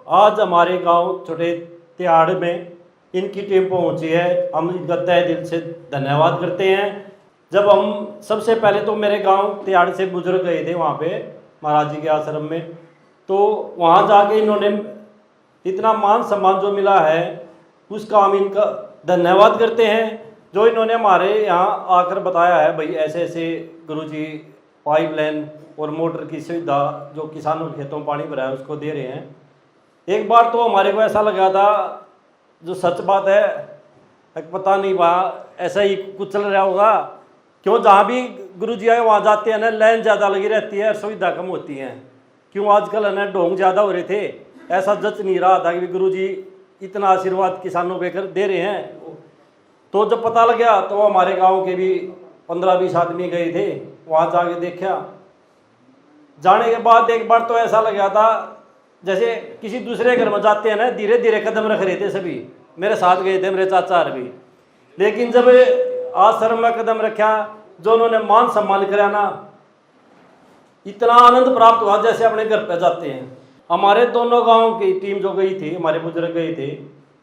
आज हमारे गांव छोटे तिहाड़ में इनकी टीम पहुंची है। हम इनका तहे दिल से धन्यवाद करते हैं। जब हम सबसे पहले तो मेरे गांव तिहाड़ से गुजर गए थे वहाँ पे महाराज जी के आश्रम में, तो वहाँ जाके इन्होंने इतना मान सम्मान जो मिला है उसका हम इनका धन्यवाद करते हैं। जो इन्होंने हमारे यहाँ आकर बताया है भाई ऐसे ऐसे गुरुजी पाइपलाइन और मोटर की सुविधा जो किसानों के खेतों में पानी भरा है उसको दे रहे हैं। एक बार तो हमारे को ऐसा लगा था, जो सच बात है पता नहीं वहाँ ऐसा ही कुछ चल रहा होगा, क्यों जहाँ भी गुरुजी आए वहाँ जाते हैं ना लाइन ज़्यादा लगी रहती है और सुविधा कम होती हैं। क्यों आजकल है ना ढोंग ज़्यादा हो रहे थे, ऐसा जच नहीं रहा था कि गुरुजी इतना आशीर्वाद किसानों पे कर दे रहे हैं। तो जब पता लग गया तो हमारे गांव के भी 15-20 आदमी गए थे, वहाँ जाके देखा। जाने के बाद एक बार तो ऐसा लग गया था जैसे किसी दूसरे घर में जाते हैं ना, धीरे धीरे कदम रख रहे थे सभी। मेरे साथ गए थे मेरे चाचा भी, लेकिन जब आश्रम में कदम रखा जो उन्होंने मान सम्मान कराया ना, इतना आनंद प्राप्त हुआ जैसे अपने घर पे जाते हैं। हमारे दोनों गांव की टीम जो गई थी, हमारे बुजुर्ग गए थे,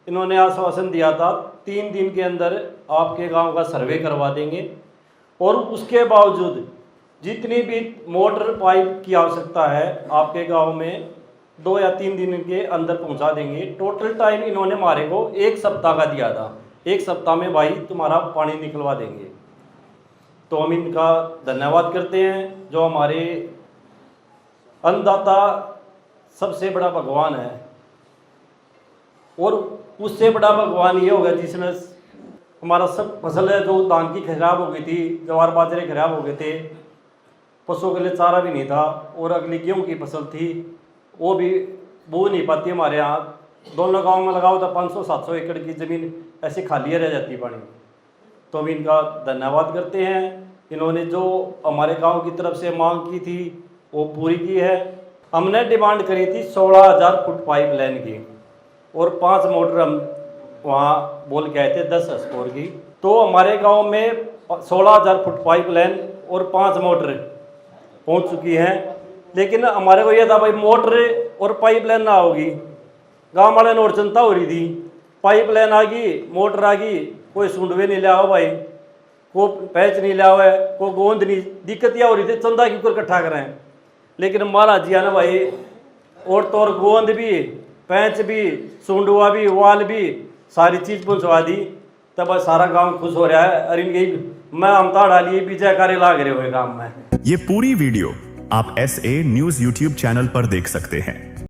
इन्होंने आश्वासन दिया था 3 दिन के अंदर आपके गांव का सर्वे करवा देंगे और उसके बावजूद जितनी भी मोटर पाइप की आवश्यकता है आपके गांव में 2 या 3 दिन के अंदर पहुंचा देंगे। टोटल टाइम इन्होंने हमारे को 1 सप्ताह का दिया था, 1 सप्ताह में भाई तुम्हारा पानी निकलवा देंगे। तो हम इनका धन्यवाद करते हैं। जो हमारे अन्नदाता सबसे बड़ा भगवान है और उससे बड़ा भगवान ये होगा जिसमें हमारा सब फसल है जो धान की खराब हो गई थी, जवार बाजरे खराब हो गए थे, पशुओं के लिए चारा भी नहीं था और अगली गेहूँ की फसल थी वो भी बो नहीं पाती। हमारे यहाँ दोनों गांव में लगाओ तो 500-700 एकड़ की ज़मीन ऐसे खाली रह जाती पानी। तो हम इनका धन्यवाद करते हैं। इन्होंने जो हमारे गांव की तरफ से मांग की थी वो पूरी की है। हमने डिमांड करी थी 16,000 फुट पाइप लाइन की और 5 मोटर हम वहाँ बोल के आए थे 10 स्कोर की। तो हमारे गांव में 16,000 फुट पाइप लाइन और 5 मोटर पहुँच चुकी हैं। लेकिन हमारे को यह था भाई मोटर और पाइप लाइन ना होगी, गाँव वाले ने और चिंता हो रही थी। पाइप लाइन आ गई, मोटर आ गई, कोई सूंढवे नहीं लिया हो भाई, को पैच नहीं लिया हुआ है, को गोंद नहीं, दिक्कत यह हो रही थी चंदा की ऊपर इकट्ठा करें। लेकिन महाराज जी है ना भाई, और तो और गोंद भी, पैंच भी, सूंढवा भी, वाल भी, सारी चीज़ पहुँचवा दी। तब सारा गांव खुश हो रहा है। अरे यही मैं हमता डाली विजय कार्य लाग रहे हुए गाँव में। ये पूरी वीडियो आप SA न्यूज़ YouTube चैनल पर देख सकते हैं।